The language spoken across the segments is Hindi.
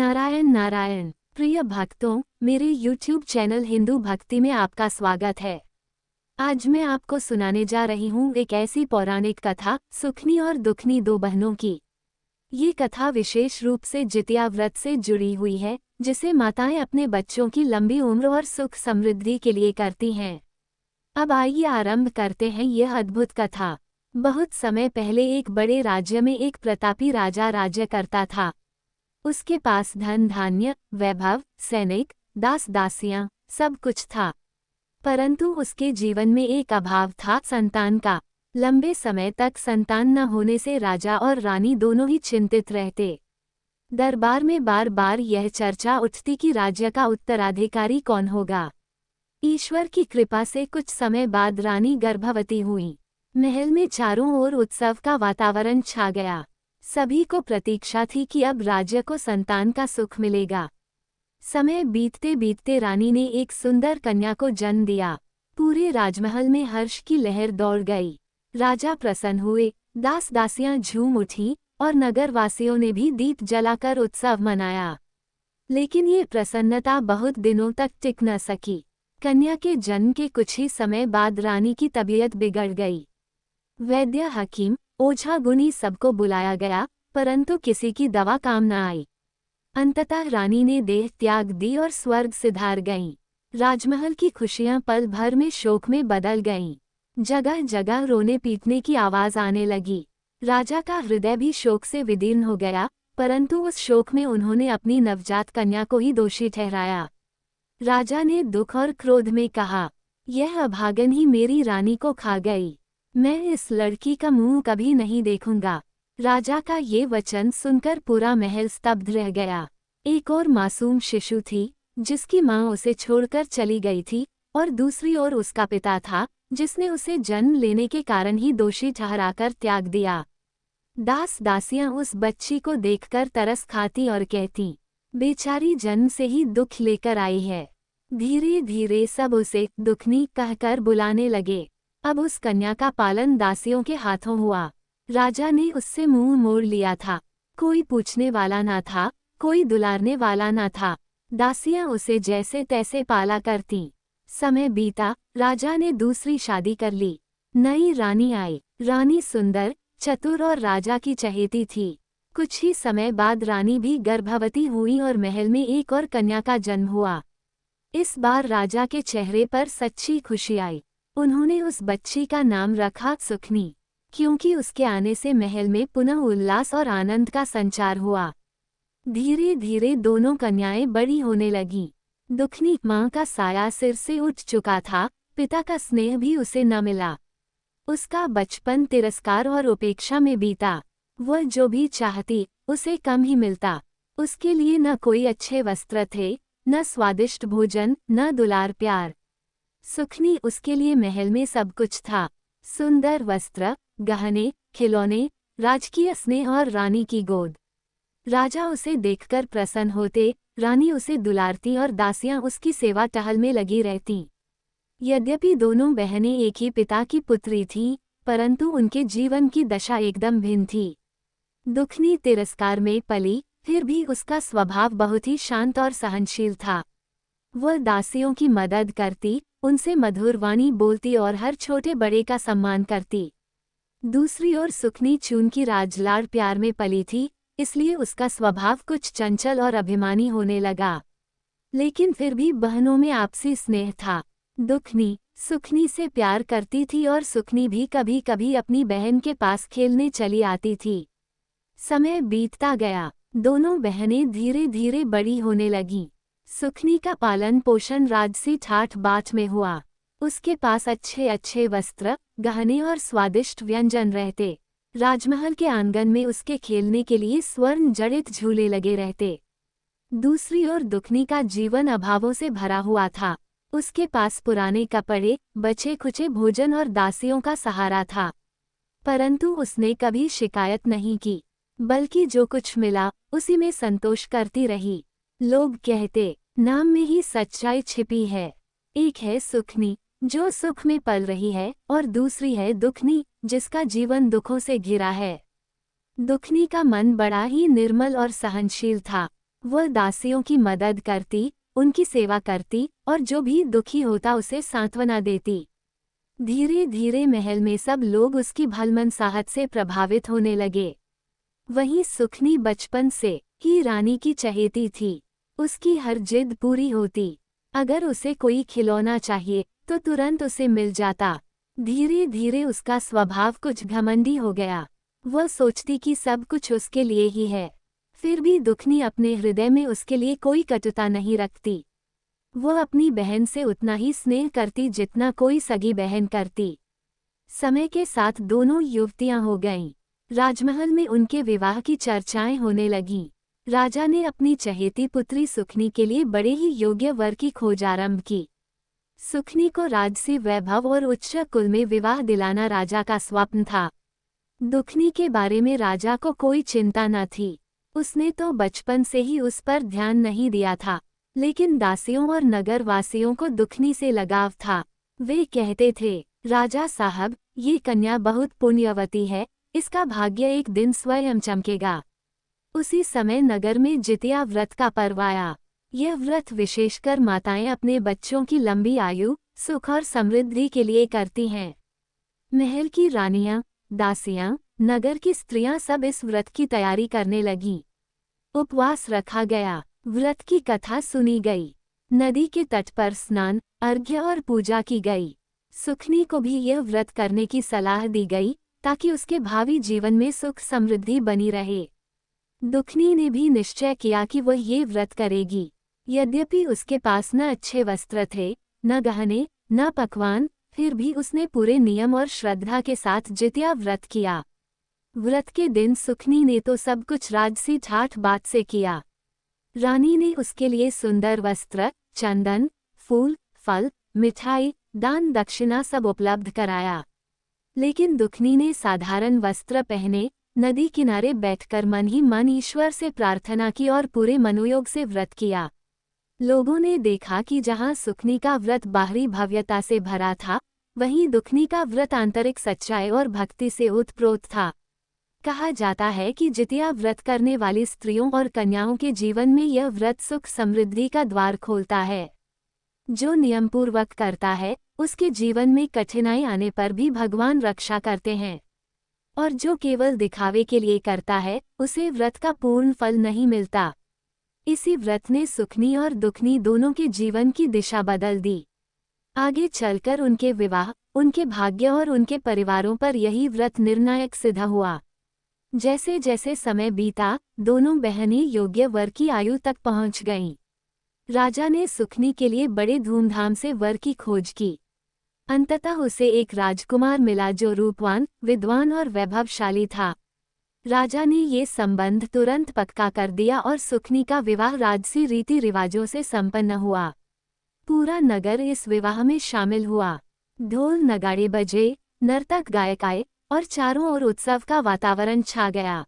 नारायण नारायण। प्रिय भक्तों, मेरे YouTube चैनल हिंदू भक्ति में आपका स्वागत है। आज मैं आपको सुनाने जा रही हूँ एक ऐसी पौराणिक कथा, सुखनी और दुखनी दो बहनों की। ये कथा विशेष रूप से जितिया व्रत से जुड़ी हुई है, जिसे माताएं अपने बच्चों की लंबी उम्र और सुख समृद्धि के लिए करती हैं। अब आइए आरंभ करते हैं यह अद्भुत कथा। बहुत समय पहले एक बड़े राज्य में एक प्रतापी राजा राज्य करता था। उसके पास धन धान्य, वैभव, सैनिक, दास दासियां, सब कुछ था। परंतु उसके जीवन में एक अभाव था, संतान का। लंबे समय तक संतान न होने से राजा और रानी दोनों ही चिंतित रहते। दरबार में बार बार यह चर्चा उठती कि राज्य का उत्तराधिकारी कौन होगा। ईश्वर की कृपा से कुछ समय बाद रानी गर्भवती हुई। महल में चारों ओर उत्सव का वातावरण छा गया। सभी को प्रतीक्षा थी कि अब राज्य को संतान का सुख मिलेगा। समय बीतते बीतते रानी ने एक सुंदर कन्या को जन्म दिया। पूरे राजमहल में हर्ष की लहर दौड़ गई। राजा प्रसन्न हुए, दास दासियां झूम उठी और नगरवासियों ने भी दीप जलाकर उत्सव मनाया। लेकिन ये प्रसन्नता बहुत दिनों तक टिक न सकी। कन्या के जन्म के कुछ ही समय बाद रानी की तबीयत बिगड़ गई। वैद्य, हकीम, ओझा, गुणी सबको बुलाया गया, परंतु किसी की दवा काम न आई। अंततः रानी ने देह त्याग दी और स्वर्ग सिधार गईं। राजमहल की खुशियां पल भर में शोक में बदल गईं। जगह जगह रोने पीटने की आवाज आने लगी। राजा का हृदय भी शोक से विदीर्ण हो गया, परंतु उस शोक में उन्होंने अपनी नवजात कन्या को ही दोषी ठहराया। राजा ने दुख और क्रोध में कहा, यह अभागन ही मेरी रानी को खा गई। मैं इस लड़की का मुंह कभी नहीं देखूंगा। राजा का ये वचन सुनकर पूरा महल स्तब्ध रह गया। एक और मासूम शिशु थी, जिसकी मां उसे छोड़कर चली गई थी, और दूसरी ओर उसका पिता था, जिसने उसे जन्म लेने के कारण ही दोषी ठहराकर त्याग दिया। दास दासियां उस बच्ची को देखकर तरस खाती और कहती, बेचारी जन्म से ही दुख लेकर आई है। धीरे धीरे सब उसे दुखनी कहकर बुलाने लगे। अब उस कन्या का पालन दासियों के हाथों हुआ। राजा ने उससे मुंह मोड़ लिया था। कोई पूछने वाला न था, कोई दुलारने वाला न था। दासियां उसे जैसे तैसे पाला करती। समय बीता, राजा ने दूसरी शादी कर ली। नई रानी आई। रानी सुंदर, चतुर और राजा की चहेती थी। कुछ ही समय बाद रानी भी गर्भवती हुई और महल में एक और कन्या का जन्म हुआ। इस बार राजा के चेहरे पर सच्ची खुशी आई। उन्होंने उस बच्ची का नाम रखा सुखनी, क्योंकि उसके आने से महल में पुनः उल्लास और आनंद का संचार हुआ। धीरे धीरे दोनों कन्याएं बड़ी होने लगीं। दुखनी मां का साया सिर से उठ चुका था, पिता का स्नेह भी उसे न मिला। उसका बचपन तिरस्कार और उपेक्षा में बीता। वह जो भी चाहती, उसे कम ही मिलता। उसके लिए न कोई अच्छे वस्त्र थे, न स्वादिष्ट भोजन, न दुलार प्यार। सुखनी उसके लिए महल में सब कुछ था। सुंदर वस्त्र, गहने, खिलौने, राजकीय स्नेह और रानी की गोद। राजा उसे देखकर प्रसन्न होते, रानी उसे दुलारती और दासियां उसकी सेवा टहल में लगी रहतीं। यद्यपि दोनों बहनें एक ही पिता की पुत्री थीं, परंतु उनके जीवन की दशा एकदम भिन्न थी। दुखनी तिरस्कार में पली, फिर भी उसका स्वभाव बहुत ही शांत और सहनशील था। वह दासियों की मदद करती, उनसे मधुर वाणी बोलती और हर छोटे बड़े का सम्मान करती। दूसरी ओर सुखनी चून की राजलाड़ प्यार में पली थी, इसलिए उसका स्वभाव कुछ चंचल और अभिमानी होने लगा। लेकिन फिर भी बहनों में आपसी स्नेह था। दुखनी सुखनी से प्यार करती थी और सुखनी भी कभी कभी अपनी बहन के पास खेलने चली आती थी। समय बीतता गया। दोनों बहनें धीरे धीरे बड़ी होने लगीं। सुखनी का पालन पोषण राजसी ठाठ बाट में हुआ। उसके पास अच्छे अच्छे वस्त्र, गहने और स्वादिष्ट व्यंजन रहते। राजमहल के आंगन में उसके खेलने के लिए स्वर्ण जड़ित झूले लगे रहते। दूसरी ओर दुखनी का जीवन अभावों से भरा हुआ था। उसके पास पुराने कपड़े, बचे खुचे भोजन और दासियों का सहारा था। परंतु उसने कभी शिकायत नहीं की, बल्कि जो कुछ मिला उसी में संतोष करती रही। लोग कहते, नाम में ही सच्चाई छिपी है। एक है सुखनी, जो सुख में पल रही है, और दूसरी है दुखनी, जिसका जीवन दुखों से घिरा है। दुखनी का मन बड़ा ही निर्मल और सहनशील था। वह दासियों की मदद करती, उनकी सेवा करती और जो भी दुखी होता उसे सांत्वना देती। धीरे धीरे महल में सब लोग उसकी भलमनसाहट से प्रभावित होने लगे। वहीं सुखनी बचपन से ही रानी की चहेती थी। उसकी हर जिद पूरी होती। अगर उसे कोई खिलौना चाहिए तो तुरंत उसे मिल जाता। धीरे धीरे उसका स्वभाव कुछ घमंडी हो गया। वह सोचती कि सब कुछ उसके लिए ही है। फिर भी दुखनी अपने हृदय में उसके लिए कोई कटुता नहीं रखती। वह अपनी बहन से उतना ही स्नेह करती जितना कोई सगी बहन करती। समय के साथ दोनों युवतियां हो गईं। राजमहल में उनके विवाह की चर्चाएं होने लगीं। राजा ने अपनी चहेती पुत्री सुखनी के लिए बड़े ही योग्य वर की खोज आरंभ की। सुखनी को राजसी वैभव और उच्च कुल में विवाह दिलाना राजा का स्वप्न था। दुखनी के बारे में राजा को कोई चिंता न थी। उसने तो बचपन से ही उस पर ध्यान नहीं दिया था। लेकिन दासियों और नगरवासियों को दुखनी से लगाव था। वे कहते थे, राजा साहब, ये कन्या बहुत पुण्यवती है, इसका भाग्य एक दिन स्वयं चमकेगा। उसी समय नगर में जितिया व्रत का पर्व आया। यह व्रत विशेषकर माताएं अपने बच्चों की लंबी आयु, सुख और समृद्धि के लिए करती हैं। महल की रानियां, दासियां, नगर की स्त्रियां सब इस व्रत की तैयारी करने लगीं। उपवास रखा गया, व्रत की कथा सुनी गई, नदी के तट पर स्नान, अर्घ्य और पूजा की गई। सुखनी को भी यह व्रत करने की सलाह दी गई ताकि उसके भावी जीवन में सुख समृद्धि बनी रहे। दुखनी ने भी निश्चय किया कि वह ये व्रत करेगी। यद्यपि उसके पास न अच्छे वस्त्र थे, न गहने, न पकवान, फिर भी उसने पूरे नियम और श्रद्धा के साथ जितिया व्रत किया। व्रत के दिन सुखनी ने तो सब कुछ राजसी ठाठ बात से किया। रानी ने उसके लिए सुंदर वस्त्र, चंदन, फूल, फल, मिठाई, दान दक्षिणा सब उपलब्ध कराया। लेकिन दुखनी ने साधारण वस्त्र पहने नदी किनारे बैठकर मन ही मन ईश्वर से प्रार्थना की और पूरे मनोयोग से व्रत किया। लोगों ने देखा कि जहां सुखनी का व्रत बाहरी भव्यता से भरा था, वहीं दुखनी का व्रत आंतरिक सच्चाई और भक्ति से ओतप्रोत था। कहा जाता है कि जितिया व्रत करने वाली स्त्रियों और कन्याओं के जीवन में यह व्रत सुख समृद्धि का द्वार खोलता है। जो नियमपूर्वक करता है, उसके जीवन में कठिनाई आने पर भी भगवान रक्षा करते हैं। और जो केवल दिखावे के लिए करता है, उसे व्रत का पूर्ण फल नहीं मिलता। इसी व्रत ने सुखनी और दुखनी दोनों के जीवन की दिशा बदल दी। आगे चलकर उनके विवाह, उनके भाग्य और उनके परिवारों पर यही व्रत निर्णायक सिद्ध हुआ। जैसे जैसे समय बीता, दोनों बहनें योग्य वर की आयु तक पहुंच गईं। राजा ने सुखनी के लिए बड़े धूमधाम से वर की खोज की। अंततः उसे एक राजकुमार मिला जो रूपवान, विद्वान और वैभवशाली था। राजा ने ये संबंध तुरंत पक्का कर दिया और सुखनी का विवाह राजसी रीति रिवाजों से संपन्न हुआ। पूरा नगर इस विवाह में शामिल हुआ। ढोल नगाड़े बजे, नर्तक गायक आए और चारों ओर उत्सव का वातावरण छा गया।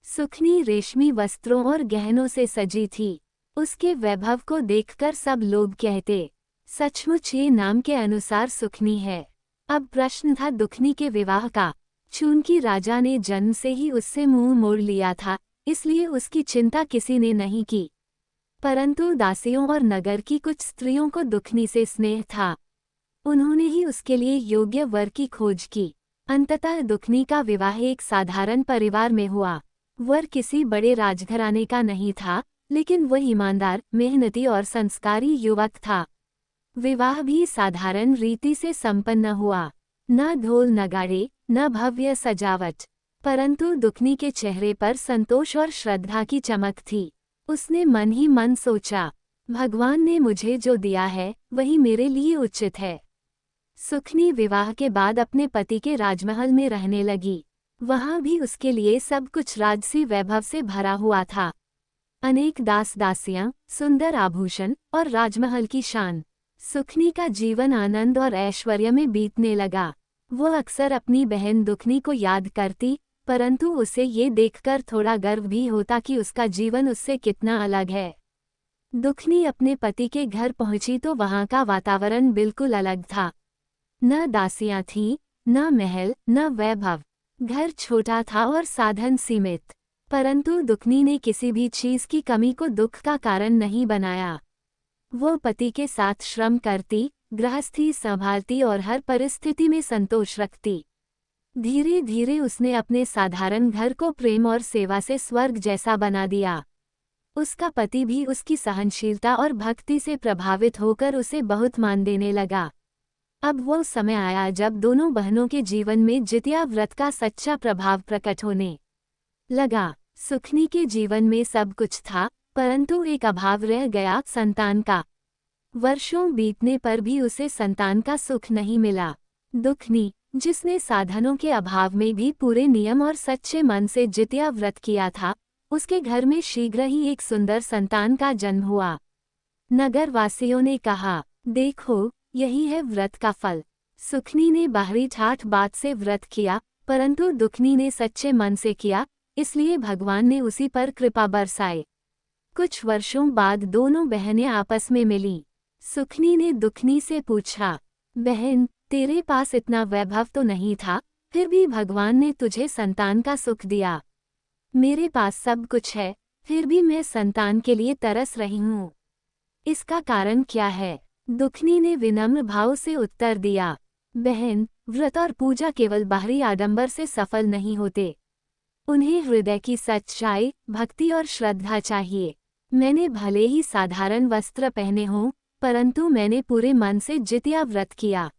सुखनी रेशमी वस्त्रों और गहनों से सजी थी। उसके वैभव को देखकर सब लोग कहते, सचमुच ये नाम के अनुसार सुखनी है। अब प्रश्न था दुखनी के विवाह का। चूंकि राजा ने जन्म से ही उससे मुंह मोड़ लिया था, इसलिए उसकी चिंता किसी ने नहीं की। परंतु दासियों और नगर की कुछ स्त्रियों को दुखनी से स्नेह था। उन्होंने ही उसके लिए योग्य वर की खोज की। अंततः दुखनी का विवाह एक साधारण परिवार में हुआ। वर किसी बड़े राजघराने का नहीं था, लेकिन वह ईमानदार, मेहनती और संस्कारी युवक था। विवाह भी साधारण रीति से संपन्न हुआ। न ढोल नगाड़े, न भव्य सजावट, परंतु दुखनी के चेहरे पर संतोष और श्रद्धा की चमक थी। उसने मन ही मन सोचा, भगवान ने मुझे जो दिया है वही मेरे लिए उचित है। सुखनी विवाह के बाद अपने पति के राजमहल में रहने लगी। वहां भी उसके लिए सब कुछ राजसी वैभव से भरा हुआ था। अनेक दास दासियां, सुंदर आभूषण और राजमहल की शान। सुखनी का जीवन आनंद और ऐश्वर्य में बीतने लगा। वह अक्सर अपनी बहन दुखनी को याद करती, परंतु उसे ये देखकर थोड़ा गर्व भी होता कि उसका जीवन उससे कितना अलग है। दुखनी अपने पति के घर पहुंची तो वहां का वातावरण बिल्कुल अलग था। न दासियां थीं, न महल, न वैभव। घर छोटा था और साधन सीमित। परंतु दुखनी ने किसी भी चीज की कमी को दुख का कारण नहीं बनाया। वो पति के साथ श्रम करती, गृहस्थी संभालती और हर परिस्थिति में संतोष रखती। धीरे धीरे उसने अपने साधारण घर को प्रेम और सेवा से स्वर्ग जैसा बना दिया। उसका पति भी उसकी सहनशीलता और भक्ति से प्रभावित होकर उसे बहुत मान देने लगा। अब वो समय आया जब दोनों बहनों के जीवन में जितिया व्रत का सच्चा प्रभाव प्रकट होने लगा। सुखनी के जीवन में सब कुछ था, परंतु एक अभाव रह गया, संतान का। वर्षों बीतने पर भी उसे संतान का सुख नहीं मिला। दुखनी, जिसने साधनों के अभाव में भी पूरे नियम और सच्चे मन से जितिया व्रत किया था, उसके घर में शीघ्र ही एक सुंदर संतान का जन्म हुआ। नगरवासियों ने कहा, देखो, यही है व्रत का फल। सुखनी ने बाहरी ठाठ बात से व्रत किया, परंतु दुखनी ने सच्चे मन से किया, इसलिए भगवान ने उसी पर कृपा बरसाई। कुछ वर्षों बाद दोनों बहनें आपस में मिलीं। सुखनी ने दुखनी से पूछा, बहन, तेरे पास इतना वैभव तो नहीं था, फिर भी भगवान ने तुझे संतान का सुख दिया। मेरे पास सब कुछ है, फिर भी मैं संतान के लिए तरस रही हूँ। इसका कारण क्या है? दुखनी ने विनम्र भाव से उत्तर दिया, बहन, व्रत और पूजा केवल बाहरी आडंबर से सफल नहीं होते। उन्हें हृदय की सच्चाई, भक्ति और श्रद्धा चाहिए। मैंने भले ही साधारण वस्त्र पहने हों, परंतु मैंने पूरे मन से जितिया व्रत किया।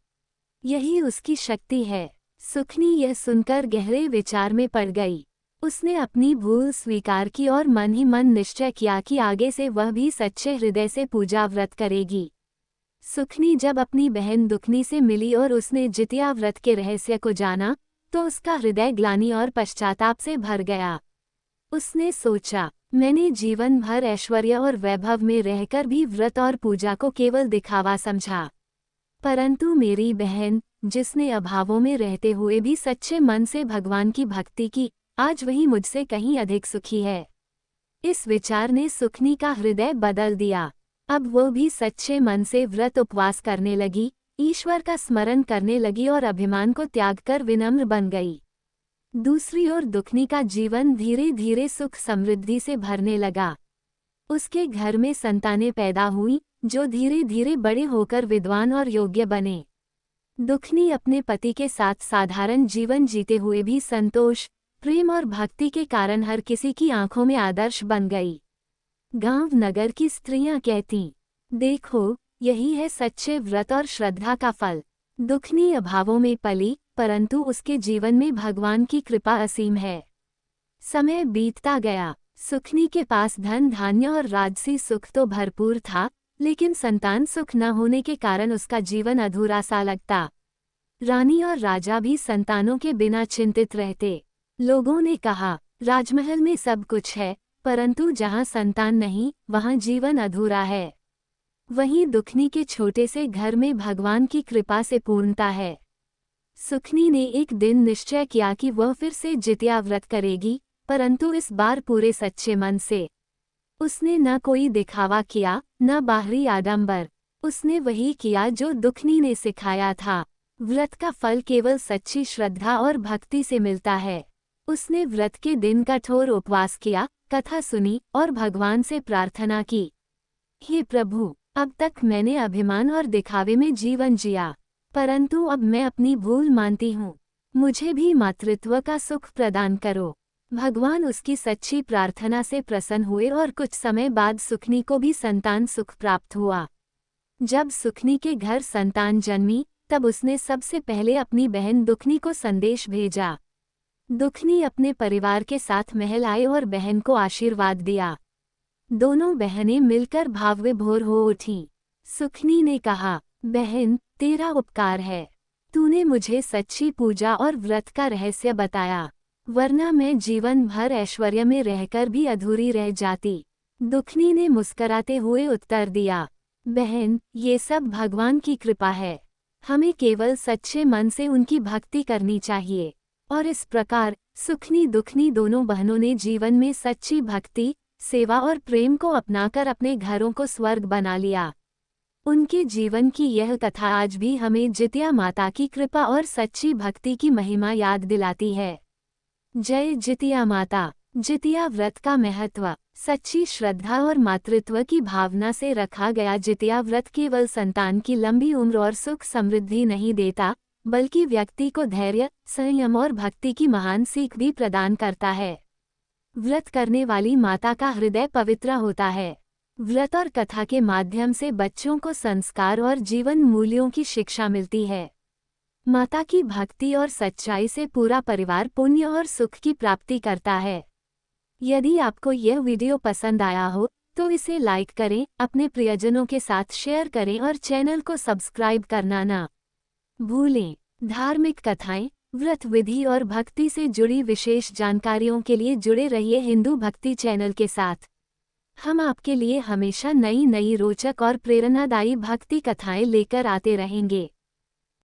यही उसकी शक्ति है। सुखनी यह सुनकर गहरे विचार में पड़ गई। उसने अपनी भूल स्वीकार की और मन ही मन निश्चय किया कि आगे से वह भी सच्चे हृदय से पूजा व्रत करेगी। सुखनी जब अपनी बहन दुखनी से मिली और उसने जितिया व्रत के रहस्य को जाना, तो उसका हृदय ग्लानि और पश्चाताप से भर गया। उसने सोचा, मैंने जीवन भर ऐश्वर्य और वैभव में रहकर भी व्रत और पूजा को केवल दिखावा समझा, परंतु मेरी बहन, जिसने अभावों में रहते हुए भी सच्चे मन से भगवान की भक्ति की, आज वही मुझसे कहीं अधिक सुखी है। इस विचार ने सुखनी का हृदय बदल दिया। अब वो भी सच्चे मन से व्रत उपवास करने लगी, ईश्वर का स्मरण करने लगी और अभिमान को त्याग कर विनम्र बन गई। दूसरी ओर दुखनी का जीवन धीरे धीरे सुख समृद्धि से भरने लगा। उसके घर में संतानें पैदा हुईं, जो धीरे धीरे बड़े होकर विद्वान और योग्य बने। दुखनी अपने पति के साथ साधारण जीवन जीते हुए भी संतोष, प्रेम और भक्ति के कारण हर किसी की आंखों में आदर्श बन गई। गांव नगर की स्त्रियां कहती, देखो, यही है सच्चे व्रत और श्रद्धा का फल। दुखनी अभावों में पली, परंतु उसके जीवन में भगवान की कृपा असीम है। समय बीतता गया। सुखनी के पास धन धान्य और राजसी सुख तो भरपूर था, लेकिन संतान सुख न होने के कारण उसका जीवन अधूरा सा लगता। रानी और राजा भी संतानों के बिना चिंतित रहते। लोगों ने कहा, राजमहल में सब कुछ है, परंतु जहाँ संतान नहीं, वहाँ जीवन अधूरा है। वहीं दुखनी के छोटे से घर में भगवान की कृपा से पूर्णता है। सुखनी ने एक दिन निश्चय किया कि वह फिर से जितिया व्रत करेगी, परंतु इस बार पूरे सच्चे मन से। उसने न कोई दिखावा किया, न बाहरी आडंबर। उसने वही किया जो दुखनी ने सिखाया था। व्रत का फल केवल सच्ची श्रद्धा और भक्ति से मिलता है। उसने व्रत के दिन कठोर उपवास किया, कथा सुनी और भगवान से प्रार्थना की, हे प्रभु, अब तक मैंने अभिमान और दिखावे में जीवन जिया, परंतु अब मैं अपनी भूल मानती हूँ। मुझे भी मातृत्व का सुख प्रदान करो। भगवान उसकी सच्ची प्रार्थना से प्रसन्न हुए और कुछ समय बाद सुखनी को भी संतान सुख प्राप्त हुआ। जब सुखनी के घर संतान जन्मी, तब उसने सबसे पहले अपनी बहन दुखनी को संदेश भेजा। दुखनी अपने परिवार के साथ महल आई और बहन को आशीर्वाद दिया। दोनों बहनें मिलकर भावविभोर हो उठीं। सुखनी ने कहा, बहन, तेरा उपकार है। तूने मुझे सच्ची पूजा और व्रत का रहस्य बताया, वरना मैं जीवन भर ऐश्वर्य में रहकर भी अधूरी रह जाती। दुखनी ने मुस्कराते हुए उत्तर दिया, बहन, ये सब भगवान की कृपा है। हमें केवल सच्चे मन से उनकी भक्ति करनी चाहिए। और इस प्रकार सुखनी दुखनी दोनों बहनों ने जीवन में सच्ची भक्ति, सेवा और प्रेम को अपनाकर अपने घरों को स्वर्ग बना लिया। उनके जीवन की यह कथा आज भी हमें जितिया माता की कृपा और सच्ची भक्ति की महिमा याद दिलाती है। जय जितिया माता। जितिया व्रत का महत्व। सच्ची श्रद्धा और मातृत्व की भावना से रखा गया जितिया व्रत केवल संतान की लंबी उम्र और सुख समृद्धि नहीं देता, बल्कि व्यक्ति को धैर्य, संयम और भक्ति की महान सीख भी प्रदान करता है। व्रत करने वाली माता का हृदय पवित्र होता है। व्रत और कथा के माध्यम से बच्चों को संस्कार और जीवन मूल्यों की शिक्षा मिलती है। माता की भक्ति और सच्चाई से पूरा परिवार पुण्य और सुख की प्राप्ति करता है। यदि आपको यह वीडियो पसंद आया हो तो इसे लाइक करें, अपने प्रियजनों के साथ शेयर करें और चैनल को सब्सक्राइब करना ना भूलें। धार्मिक कथाएं, व्रत विधि और भक्ति से जुड़ी विशेष जानकारियों के लिए जुड़े रहिए हिंदू भक्ति चैनल के साथ। हम आपके लिए हमेशा नई रोचक और प्रेरणादायी भक्ति कथाएं लेकर आते रहेंगे।